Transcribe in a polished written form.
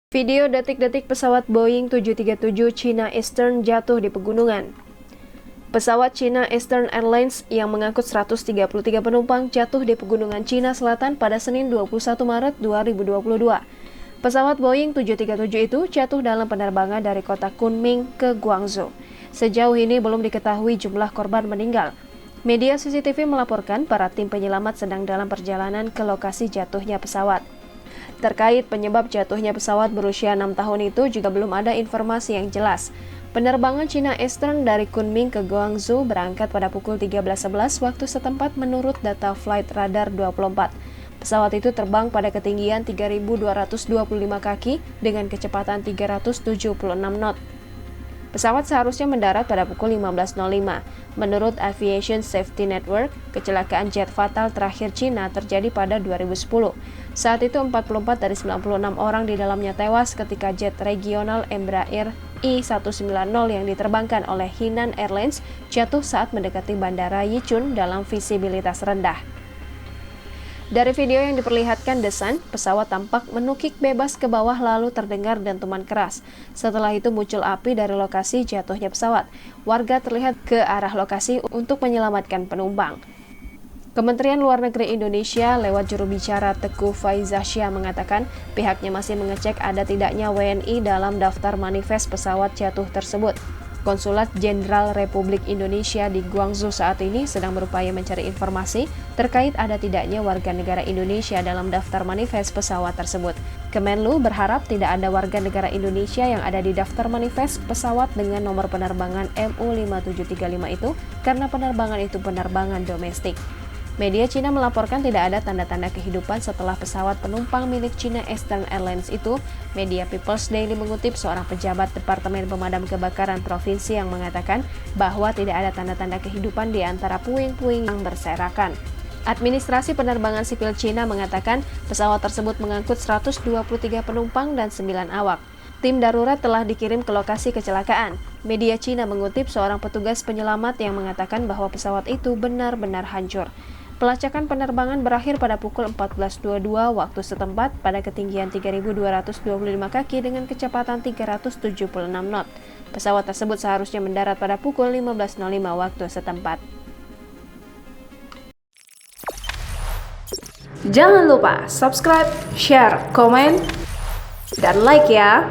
Video detik-detik pesawat Boeing 737 China Eastern jatuh di pegunungan. Pesawat China Eastern Airlines yang mengangkut 133 penumpang jatuh di pegunungan Cina Selatan pada Senin 21 Maret 2022. Pesawat Boeing 737 itu jatuh dalam penerbangan dari kota Kunming ke Guangzhou. Sejauh ini belum diketahui jumlah korban meninggal. Media CCTV melaporkan para tim penyelamat sedang dalam perjalanan ke lokasi jatuhnya pesawat. Terkait penyebab jatuhnya pesawat berusia 6 tahun itu juga belum ada informasi yang jelas. Penerbangan China Eastern dari Kunming ke Guangzhou berangkat pada pukul 13.11 waktu setempat menurut data Flight Radar 24. Pesawat itu terbang pada ketinggian 3.225 kaki dengan kecepatan 376 knot. Pesawat seharusnya mendarat pada pukul 15.05. Menurut Aviation Safety Network, kecelakaan jet fatal terakhir Cina terjadi pada 2010. Saat itu 44 dari 96 orang di dalamnya tewas ketika jet regional Embraer I-190 yang diterbangkan oleh Hainan Airlines jatuh saat mendekati bandara Yichun dalam visibilitas rendah. Dari video yang diperlihatkan The Sun, pesawat tampak menukik bebas ke bawah lalu terdengar dentuman keras. Setelah itu muncul api dari lokasi jatuhnya pesawat. Warga terlihat ke arah lokasi untuk menyelamatkan penumpang. Kementerian Luar Negeri Indonesia lewat juru bicara Teguh Faizahsyah mengatakan pihaknya masih mengecek ada tidaknya WNI dalam daftar manifest pesawat jatuh tersebut. Konsulat Jenderal Republik Indonesia di Guangzhou saat ini sedang berupaya mencari informasi terkait ada tidaknya warga negara Indonesia dalam daftar manifest pesawat tersebut. Kemenlu berharap tidak ada warga negara Indonesia yang ada di daftar manifest pesawat dengan nomor penerbangan MU5735 itu karena penerbangan itu penerbangan domestik. Media Cina melaporkan tidak ada tanda-tanda kehidupan setelah pesawat penumpang milik China Eastern Airlines itu. Media People's Daily mengutip seorang pejabat Departemen Pemadam Kebakaran Provinsi yang mengatakan bahwa tidak ada tanda-tanda kehidupan di antara puing-puing yang berserakan. Administrasi Penerbangan Sipil Cina mengatakan pesawat tersebut mengangkut 123 penumpang dan 9 awak. Tim darurat telah dikirim ke lokasi kecelakaan. Media Cina mengutip seorang petugas penyelamat yang mengatakan bahwa pesawat itu benar-benar hancur. Pelacakan penerbangan berakhir pada pukul 14.22 waktu setempat pada ketinggian 3.225 kaki dengan kecepatan 376 knot. Pesawat tersebut seharusnya mendarat pada pukul 15.05 waktu setempat. Jangan lupa subscribe, share, komen, dan like ya!